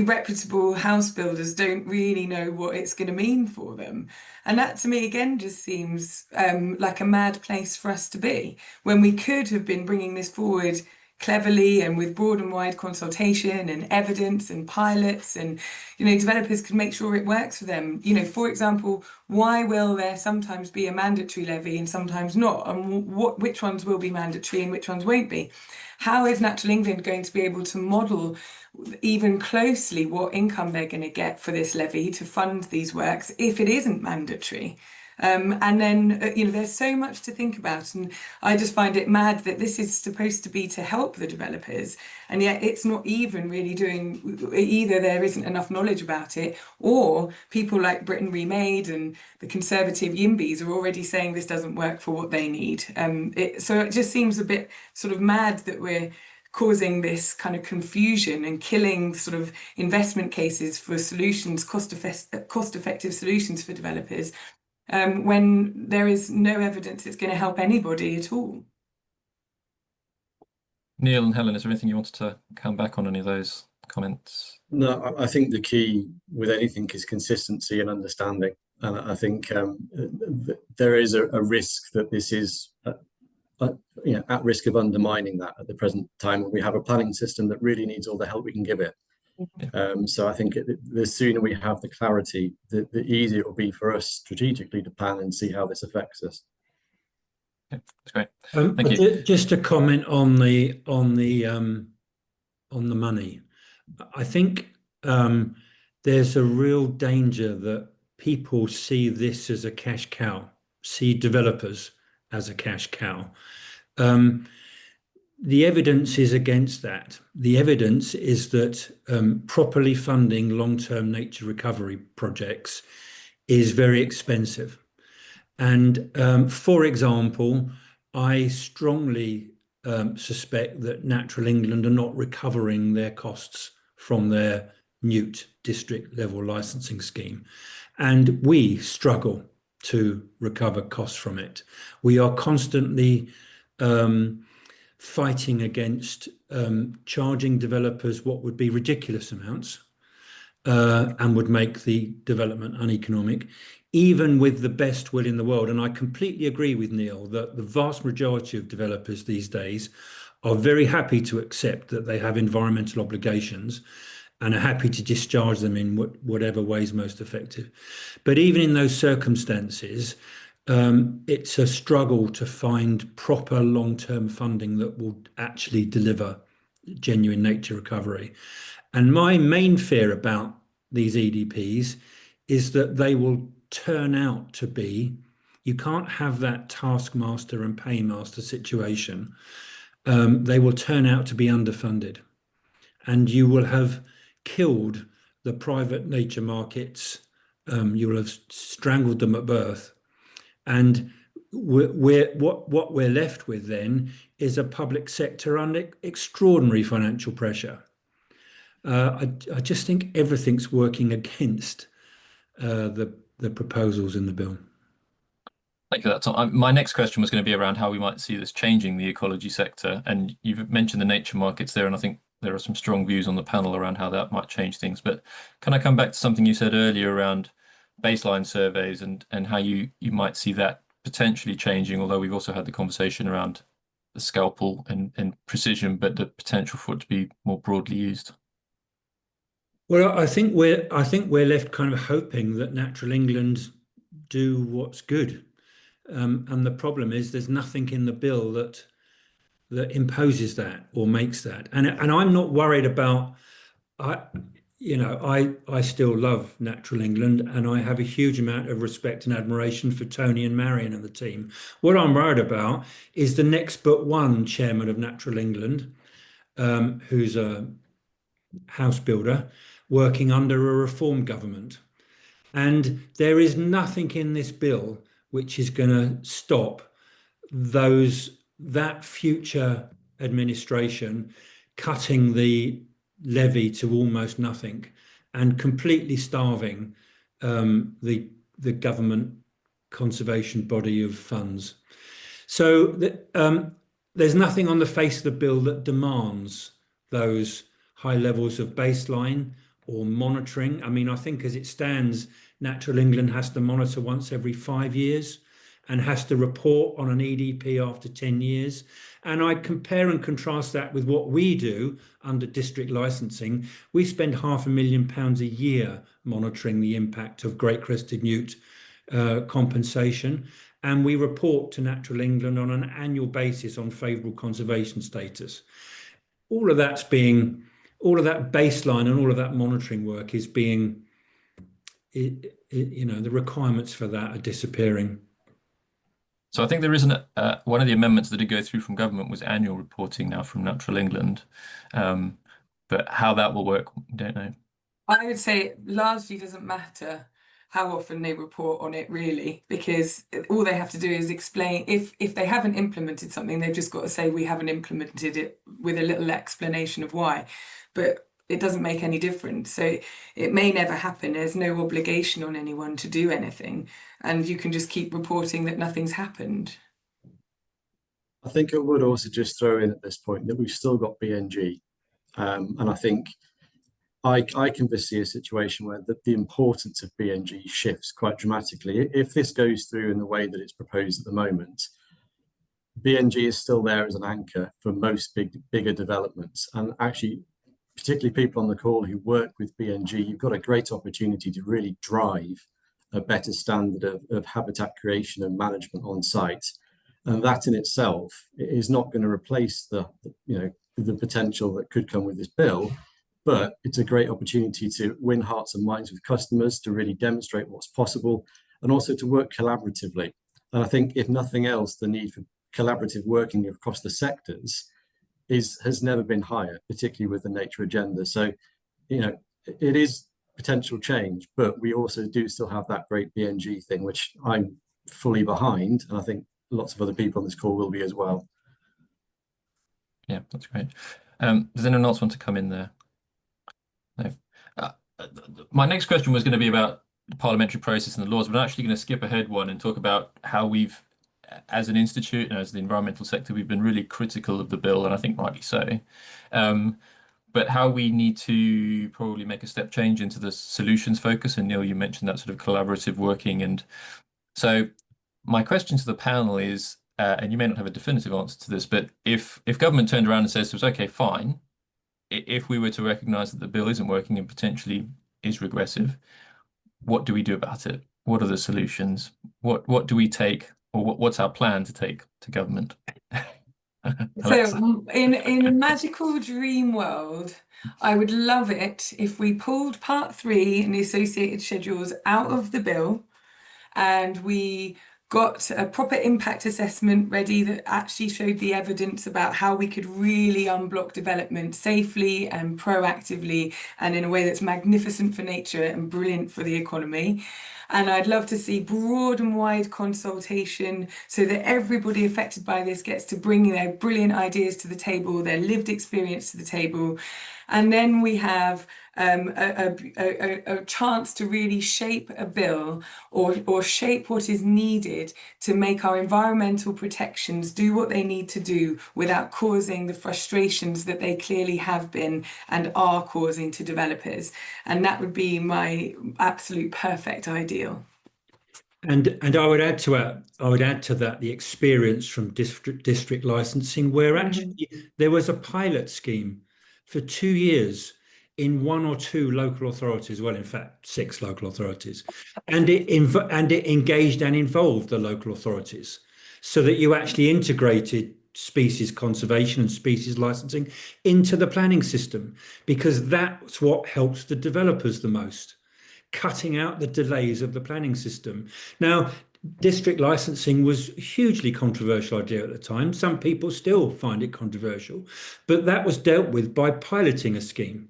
S2: reputable house builders don't really know what it's going to mean for them. And that to me again just seems like a mad place for us to be, when we could have been bringing this forward cleverly and with broad and wide consultation and evidence and pilots, and developers can make sure it works for them. For example, why will there sometimes be a mandatory levy and sometimes not, and which ones will be mandatory and which ones won't be? How is Natural England going to be able to model even closely what income they're going to get for this levy to fund these works if it isn't mandatory? And then, there's so much to think about, and I just find it mad that this is supposed to be to help the developers, and yet it's not even really doing. Either there isn't enough knowledge about it, or people like Britain Remade and the conservative YIMBYs are already saying this doesn't work for what they need. So it just seems a bit sort of mad that we're causing this kind of confusion and killing sort of investment cases for solutions, cost-effective solutions for developers, when there is no evidence it's going to help anybody at all.
S1: Nyul and Helen, is there anything you wanted to come back on any of those comments?
S5: No, I think the key with anything is consistency and understanding. And I think there is a risk that this is at risk of undermining that at the present time, when we have a planning system that really needs all the help we can give it. So I think the sooner we have the clarity, the easier it will be for us strategically to plan and see how this affects us.
S1: Okay, that's great. Thank you.
S3: Just a comment on the money. I think there's a real danger that people see this as a cash cow, see developers as a cash cow. The evidence is against that. The evidence is that properly funding long-term nature recovery projects is very expensive. And for example, I strongly suspect that Natural England are not recovering their costs from their Newt district level licensing scheme. And we struggle to recover costs from it. We are constantly fighting against charging developers what would be ridiculous amounts and would make the development uneconomic, even with the best will in the world. And I completely agree with Nyul that the vast majority of developers these days are very happy to accept that they have environmental obligations and are happy to discharge them in whatever way is most effective. But even in those circumstances, it's a struggle to find proper long-term funding that will actually deliver genuine nature recovery. And my main fear about these EDPs is that they will turn out to be, you can't have that taskmaster and paymaster situation. They will turn out to be underfunded, and you will have killed the private nature markets. You will have strangled them at birth. And what we're left with then is a public sector under extraordinary financial pressure. I just think everything's working against the proposals in the bill.
S1: Thank you for that, Tom. My next question was going to be around how we might see this changing the ecology sector. And you've mentioned the nature markets there, and I think there are some strong views on the panel around how that might change things. But can I come back to something you said earlier around baseline surveys and how you might see that potentially changing, although we've also had the conversation around the scalpel and precision, but the potential for it to be more broadly used?
S3: Well, I think we're left kind of hoping that Natural England do what's good. And the problem is there's nothing in the bill that imposes that or makes that. And I'm not worried about, I still love Natural England, and I have a huge amount of respect and admiration for Tony and Marion and the team. What I'm worried about is the next but one chairman of Natural England, who's a house builder working under a reform government. And there is nothing in this bill which is going to stop that future administration cutting the levy to almost nothing and completely starving the government conservation body of funds. So there's nothing on the face of the bill that demands those high levels of baseline or monitoring. I mean, I think as it stands, Natural England has to monitor once every 5 years and has to report on an EDP after 10 years. And I compare and contrast that with what we do under district licensing. We spend £500,000 a year monitoring the impact of great crested newt compensation. And we report to Natural England on an annual basis on favourable conservation status. All of that baseline and all of that monitoring work is being, the requirements for that are disappearing.
S1: So I think there isn't one of the amendments that did go through from government was annual reporting now from Natural England. But how that will work, we don't know.
S2: I would say it largely doesn't matter how often they report on it, really, because all they have to do is explain. If they haven't implemented something, they've just got to say we haven't implemented it with a little explanation of why. But it doesn't make any difference. So it may never happen. There's no obligation on anyone to do anything. And you can just keep reporting that nothing's happened.
S5: I think I would also just throw in at this point that we've still got BNG. And I think I can foresee a situation where the importance of BNG shifts quite dramatically. If this goes through in the way that it's proposed at the moment, BNG is still there as an anchor for most bigger developments. And actually, particularly people on the call who work with BNG, you've got a great opportunity to really drive a better standard of habitat creation and management on site. And that in itself is not going to replace the potential that could come with this bill, but it's a great opportunity to win hearts and minds with customers, to really demonstrate what's possible, and also to work collaboratively. And I think, if nothing else, the need for collaborative working across the sectors has never been higher, particularly with the nature agenda. So, it is potential change, but we also do still have that great BNG thing, which I'm fully behind, and I think lots of other people on this call will be as well.
S1: Yeah, that's great. Does anyone else want to come in there? No. My next question was going to be about the parliamentary process and the laws, but I'm actually going to skip ahead one and talk about how we've, as an institute and as the environmental sector, we've been really critical of the bill, and I think rightly so. But how we need to probably make a step change into the solutions focus. And Nyul, you mentioned that sort of collaborative working. And so my question to the panel is, and you may not have a definitive answer to this, but if government turned around and says to us, okay, fine, if we were to recognize that the bill isn't working and potentially is regressive, what do we do about it? What are the solutions? What do we take, or what's our plan to take to government?
S2: So in a magical dream world, I would love it if we pulled Part 3 and the associated schedules out of the bill, and we got a proper impact assessment ready that actually showed the evidence about how we could really unblock development safely and proactively and in a way that's magnificent for nature and brilliant for the economy. And I'd love to see broad and wide consultation so that everybody affected by this gets to bring their brilliant ideas to the table, their lived experience to the table. And then we have a chance to really shape a bill or shape what is needed to make our environmental protections do what they need to do without causing the frustrations that they clearly have been and are causing to developers. And that would be my absolute perfect ideal.
S3: And I would add to that the experience from district licensing, where actually there was a pilot scheme for 2 years in 1 or 2 local authorities, well, in fact, 6 local authorities, and it engaged and involved the local authorities, so that you actually integrated species conservation and species licensing into the planning system, because that's what helps the developers the most, cutting out the delays of the planning system. Now, district licensing was a hugely controversial idea at the time. Some people still find it controversial, but that was dealt with by piloting a scheme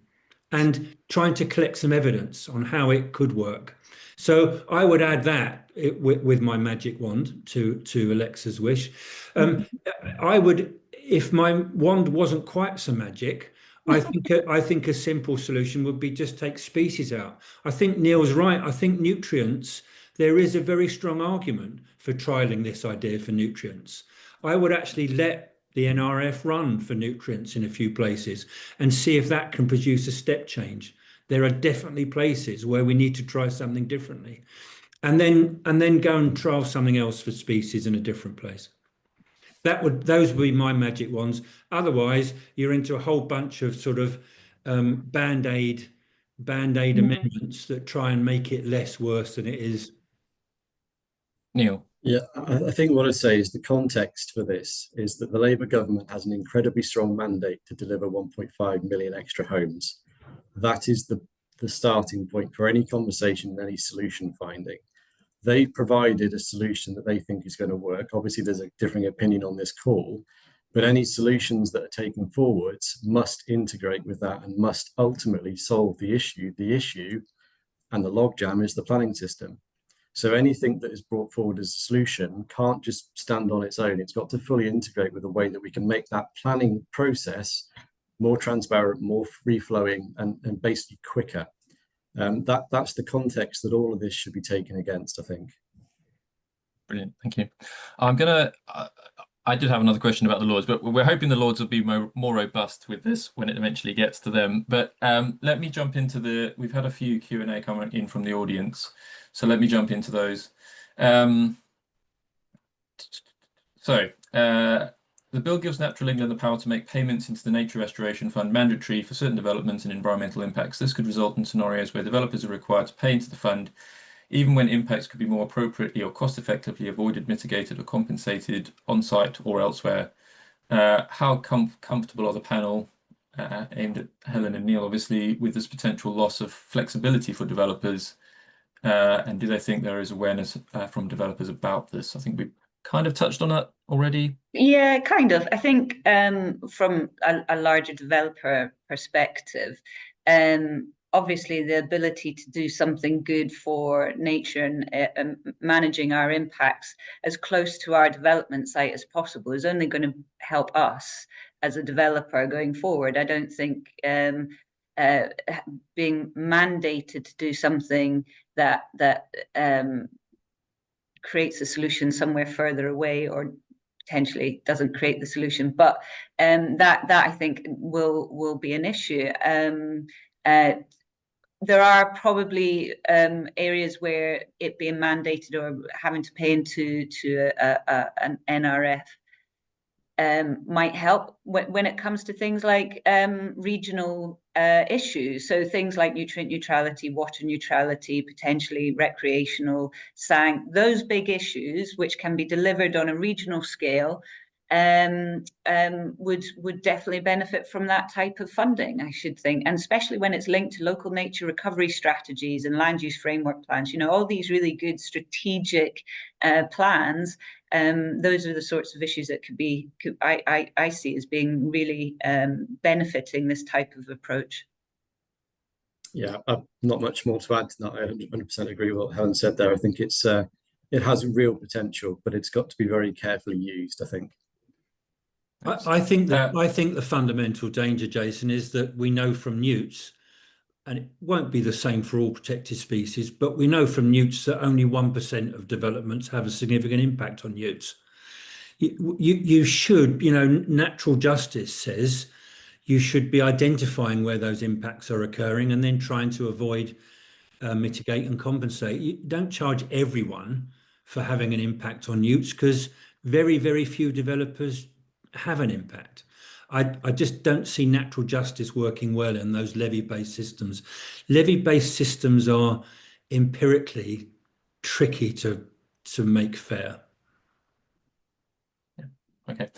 S3: and trying to collect some evidence on how it could work. So I would add that with my magic wand to Alexa's wish. I would, if my wand wasn't quite so magic, I think a simple solution would be just take species out. I think Neil's right. I think nutrients, there is a very strong argument for trialing this idea for nutrients. I would actually let the NRF run for nutrients in a few places and see if that can produce a step change. There are definitely places where we need to try something differently, and then go and trial something else for species in a different place. Those would be my magic ones. Otherwise, you're into a whole bunch of sort of band-aid amendments that try and make it less worse than it is.
S1: Nyul.
S5: Yeah, I think what I'd say is the context for this is that the Labour government has an incredibly strong mandate to deliver 1.5 million extra homes. That is the starting point for any conversation and any solution finding. They've provided a solution that they think is going to work. Obviously, there's a differing opinion on this call, but any solutions that are taken forwards must integrate with that and must ultimately solve the issue. The issue and the logjam is the planning system. So anything that is brought forward as a solution can't just stand on its own. It's got to fully integrate with a way that we can make that planning process more transparent, more free-flowing, and basically quicker. That's the context that all of this should be taken against, I think.
S1: Brilliant, thank you. I did have another question about the Lords, but we're hoping the Lords will be more robust with this when it eventually gets to them. But let me jump into we've had a few Q&A coming in from the audience, so let me jump into those. The bill gives Natural England the power to make payments into the Nature Restoration Fund mandatory for certain developments and environmental impacts. This could result in scenarios where developers are required to pay into the fund, even when impacts could be more appropriately or cost-effectively avoided, mitigated, or compensated on-site or elsewhere. How comfortable are the panel, aimed at Helen and Nyul, obviously, with this potential loss of flexibility for developers? And do they think there is awareness from developers about this? I think we've kind of touched on that already.
S6: Yeah, kind of. I think from a larger developer perspective, obviously the ability to do something good for nature and managing our impacts as close to our development site as possible is only going to help us as a developer going forward. I don't think being mandated to do something that creates a solution somewhere further away, or potentially doesn't create the solution. But that I think will be an issue. There are probably areas where it being mandated or having to pay into an NRF might help when it comes to things like regional issues. So things like nutrient neutrality, water neutrality, potentially recreational, those big issues which can be delivered on a regional scale would definitely benefit from that type of funding, I should think, and especially when it's linked to local nature recovery strategies and land use framework plans. All these really good strategic plans. Those are the sorts of issues that I see as being really benefiting this type of approach.
S5: Yeah, not much more to add to that. I 100% agree with what Helen said there. I think it has real potential, but it's got to be very carefully used, I think.
S3: I think the fundamental danger, Jason, is that we know from newts, and it won't be the same for all protected species, but we know from newts that only 1% of developments have a significant impact on newts. You should, natural justice says you should be identifying where those impacts are occurring and then trying to avoid, mitigate and compensate. You don't charge everyone for having an impact on newts, because very, very few developers have an impact. I just don't see natural justice working well in those levy-based systems. Levy-based systems are empirically tricky to make fair.
S1: Yeah. Okay.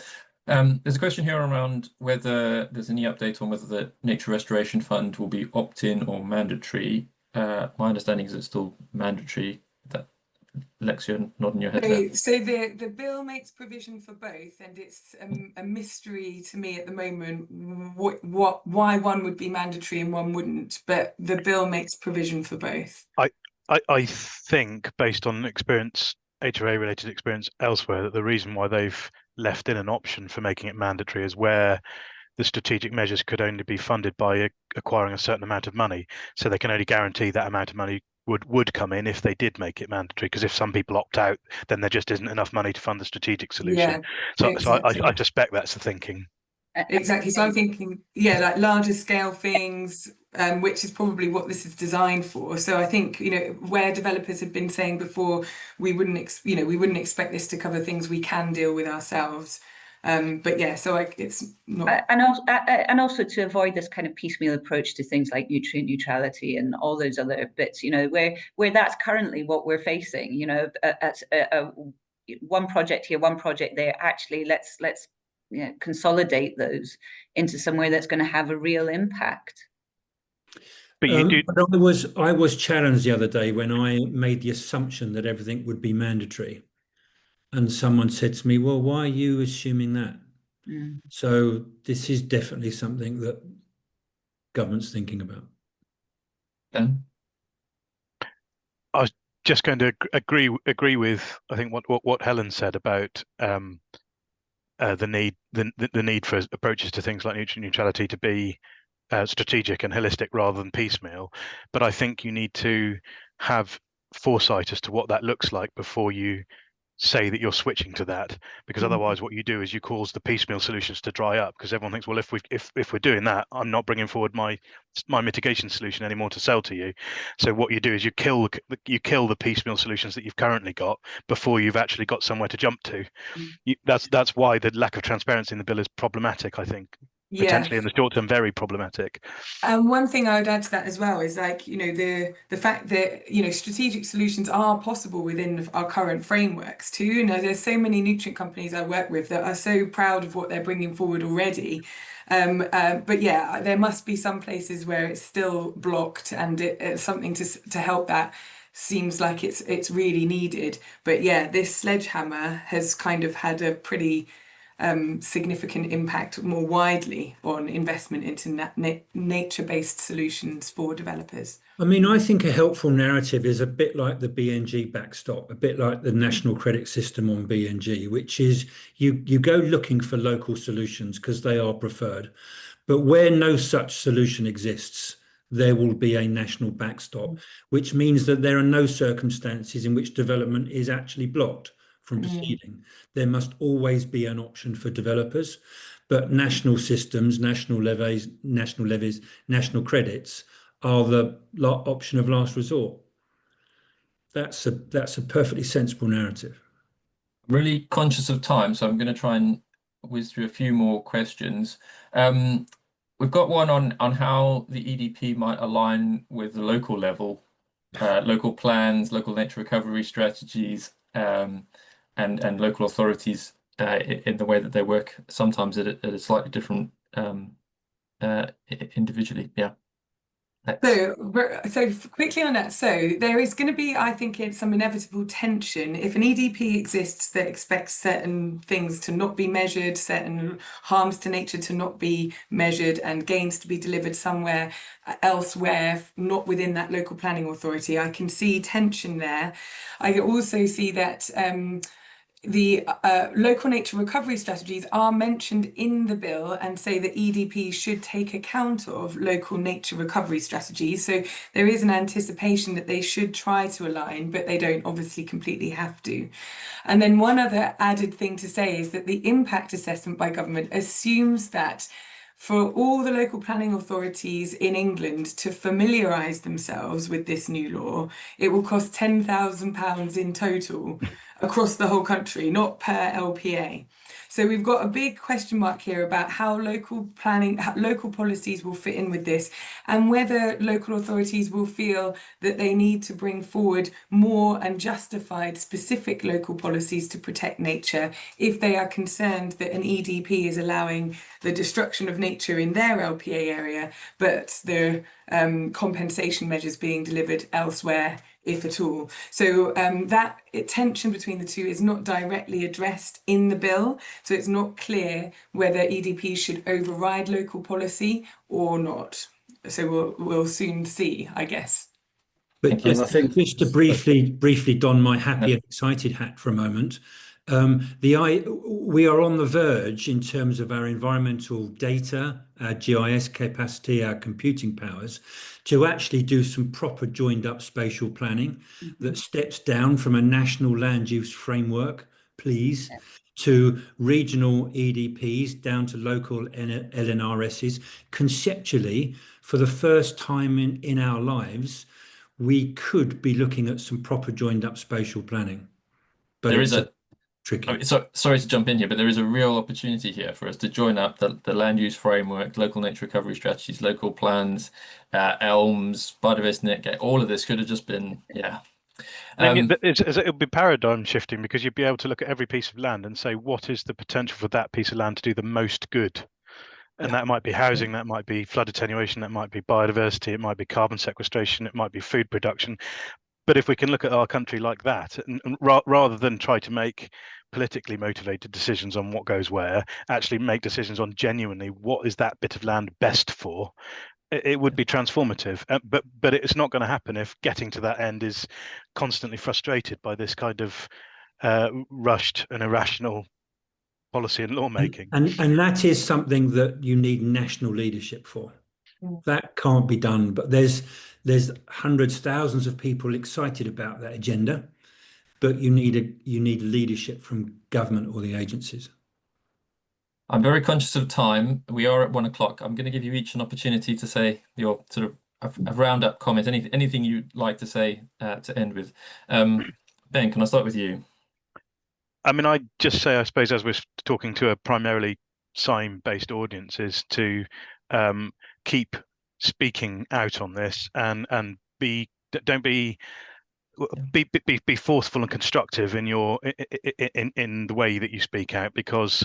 S1: There's a question here around whether there's any update on whether the Nature Restoration Fund will be opt-in or mandatory. My understanding is it's still mandatory. Lex, you're nodding your head there.
S2: So the bill makes provision for both, and it's a mystery to me at the moment why one would be mandatory and one wouldn't. But the bill makes provision for both.
S4: I think, based on experience, HRA-related experience elsewhere, that the reason why they've left in an option for making it mandatory is where the strategic measures could only be funded by acquiring a certain amount of money. So they can only guarantee that amount of money would come in if they did make it mandatory, because if some people opt out, then there just isn't enough money to fund the strategic solution.
S2: Yeah,
S4: so
S2: exactly.
S4: I suspect that's the thinking.
S2: Exactly. So I'm thinking, like larger scale things, which is probably what this is designed for. So I think, where developers have been saying before, we wouldn't expect this to cover things we can deal with ourselves. But yeah, so it's not.
S6: And also to avoid this kind of piecemeal approach to things like nutrient neutrality and all those other bits, where that's currently what we're facing. One project here, one project there. Actually, let's consolidate those into somewhere that's going to have a real impact.
S4: But
S3: I was challenged the other day when I made the assumption that everything would be mandatory. And someone said to me, well, why are you assuming that?
S6: Mm.
S3: So this is definitely something that government's thinking about.
S1: Ben?
S4: I was just going to agree with, I think, what Helen said about the need for approaches to things like nutrient neutrality to be strategic and holistic rather than piecemeal. But I think you need to have foresight as to what that looks like before you say that you're switching to that, because otherwise what you do is you cause the piecemeal solutions to dry up, because everyone thinks, well, if we're doing that, I'm not bringing forward my mitigation solution anymore to sell to you. So what you do is you kill the piecemeal solutions that you've currently got before you've actually got somewhere to jump to. That's why the lack of transparency in the bill is problematic, I think. Potentially in the short term, very problematic.
S2: And one thing I would add to that as well is the fact that strategic solutions are possible within our current frameworks too. There's so many nutrient companies I work with that are so proud of what they're bringing forward already. But yeah, there must be some places where it's still blocked, and it's something to help that seems like it's really needed. But yeah, this sledgehammer has kind of had a pretty significant impact more widely on investment into nature-based solutions for developers.
S3: I mean, I think a helpful narrative is a bit like the BNG backstop, a bit like the national credit system on BNG, which is you go looking for local solutions because they are preferred. But where no such solution exists, there will be a national backstop, which means that there are no circumstances in which development is actually blocked from proceeding. There must always be an option for developers, but national systems, national levies, national credits are the option of last resort. That's a perfectly sensible narrative.
S1: Really conscious of time, so I'm going to try and whiz through a few more questions. We've got one on how the EDP might align with the local level, local plans, local nature recovery strategies, and local authorities in the way that they work, sometimes at a slightly different individually. Yeah.
S2: So quickly on that, so there is going to be, I think, some inevitable tension if an EDP exists that expects certain things to not be measured, certain harms to nature to not be measured, and gains to be delivered somewhere elsewhere, not within that local planning authority. I can see tension there. I also see that the local nature recovery strategies are mentioned in the bill and say that EDP should take account of local nature recovery strategies. So there is an anticipation that they should try to align, but they don't obviously completely have to. And then one other added thing to say is that the impact assessment by government assumes that for all the local planning authorities in England to familiarise themselves with this new law, it will cost £10,000 in total across the whole country, not per LPA. So we've got a big question mark here about how local planning, how local policies will fit in with this, and whether local authorities will feel that they need to bring forward more and justified specific local policies to protect nature if they are concerned that an EDP is allowing the destruction of nature in their LPA area, but the compensation measures being delivered elsewhere, if at all. So that tension between the two is not directly addressed in the bill. So it's not clear whether EDPs should override local policy or not. So we'll soon see, I guess.
S3: But
S5: I think
S3: just to briefly don my happy and excited hat for a moment, we are on the verge in terms of our environmental data, our GIS capacity, our computing powers, to actually do some proper joined up spatial planning that steps down from a national land use framework, please, to regional EDPs, down to local LNRSs. Conceptually, for the first time in our lives, we could be looking at some proper joined up spatial planning. But
S1: there is
S3: tricky.
S1: I mean, sorry to jump in here, but there is a real opportunity here for us to join up the land use framework, local nature recovery strategies, local plans, ELMs, biodiversity, all of this could have just been, yeah.
S4: It would be paradigm shifting, because you'd be able to look at every piece of land and say, what is the potential for that piece of land to do the most good? And that might be housing, that might be flood attenuation, that might be biodiversity, it might be carbon sequestration, it might be food production. But if we can look at our country like that, and rather than try to make politically motivated decisions on what goes where, actually make decisions on genuinely what is that bit of land best for, it would be transformative. But it's not going to happen if getting to that end is constantly frustrated by this kind of rushed and irrational policy and lawmaking.
S3: And that is something that you need national leadership for. That can't be done, but there's hundreds, thousands of people excited about that agenda, but you need leadership from government or the agencies.
S1: I'm very conscious of time. We are at 1 o'clock. I'm going to give you each an opportunity to say your sort of a roundup comment, anything you'd like to say to end with. Ben, can I start with you?
S4: I mean, I just say, I suppose, as we're talking to a primarily CIEEM-based audience, is to keep speaking out on this and don't be forceful and constructive in your in the way that you speak out, because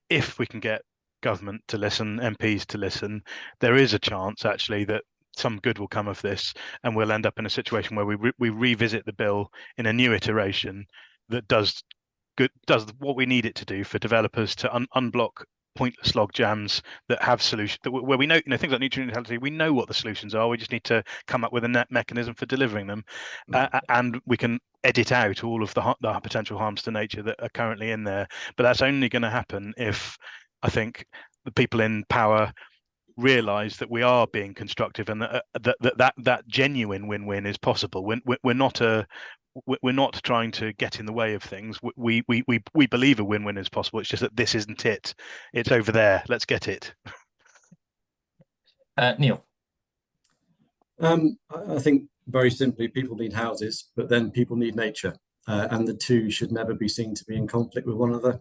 S4: if we can get government to listen, MPs to listen, there is a chance actually that some good will come of this, and we'll end up in a situation where we revisit the bill in a new iteration that does what we need it to do for developers to unblock pointless log jams that have solutions, where we know, things like Nutri Neutrality, we know what the solutions are. We just need to come up with a net mechanism for delivering them, and we can edit out all of the potential harms to nature that are currently in there. But that's only going to happen if, I think, the people in power realise that we are being constructive, and that genuine win-win is possible. We're not trying to get in the way of things. We believe a win-win is possible. It's just that this isn't it. It's over there. Let's get it.
S1: Nyul.
S5: I think very simply, people need houses, but then people need nature, and the two should never be seen to be in conflict with one another.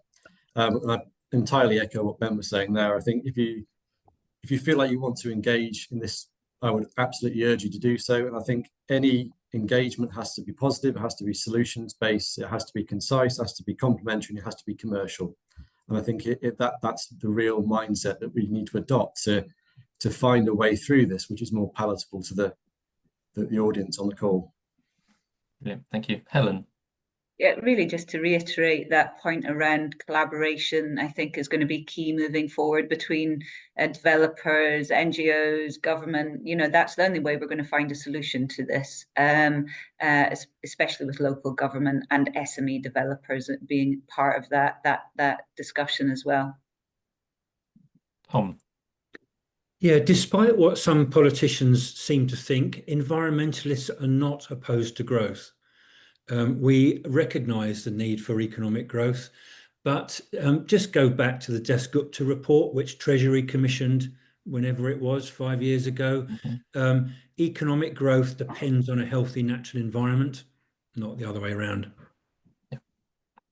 S5: And I entirely echo what Ben was saying there. I think if you feel like you want to engage in this, I would absolutely urge you to do so. And I think any engagement has to be positive, it has to be solutions-based, it has to be concise, it has to be complementary, and it has to be commercial. And I think that's the real mindset that we need to adopt to find a way through this, which is more palatable to the audience on the call.
S1: Yeah, thank you. Helen.
S6: Yeah, really just to reiterate that point around collaboration, I think is going to be key moving forward between developers, NGOs, government. That's the only way we're going to find a solution to this, especially with local government and SME developers being part of that discussion as well.
S1: Tom.
S3: Yeah, despite what some politicians seem to think, environmentalists are not opposed to growth. We recognise the need for economic growth, but just go back to the Dasgupta report, which Treasury commissioned whenever it was, 5 years ago.
S1: Mm-hmm.
S3: Economic growth depends on a healthy natural environment, not the other way around.
S1: Yeah.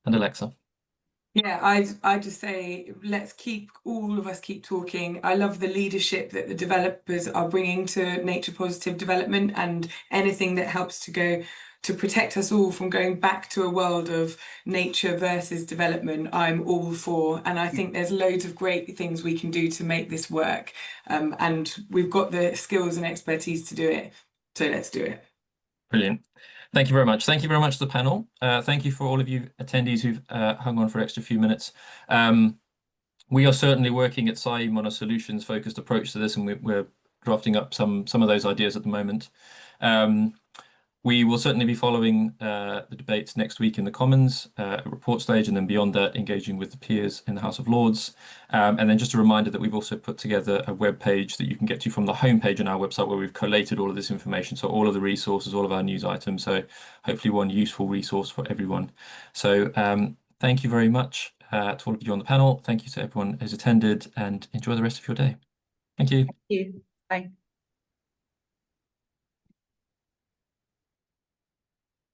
S1: And Alexa.
S2: Yeah, I just say let's all of us keep talking. I love the leadership that the developers are bringing to nature positive development, and anything that helps to protect us all from going back to a world of nature versus development, I'm all for. And I think there's loads of great things we can do to make this work. And we've got the skills and expertise to do it. So let's do it.
S1: Brilliant. Thank you very much. Thank you very much to the panel. Thank you for all of you attendees who've hung on for an extra few minutes. We are certainly working at CIEEM on a solutions-focused approach to this, and we're drafting up some of those ideas at the moment. We will certainly be following the debates next week in the Commons at report stage, and then beyond that, engaging with the peers in the House of Lords. And then just a reminder that we've also put together a web page that you can get to from the homepage on our website, where we've collated all of this information. So all of the resources, all of our news items. So hopefully one useful resource for everyone. So thank you very much to all of you on the panel. Thank you to everyone who's attended, and enjoy the rest of your day. Thank you.
S6: Thank you. Bye.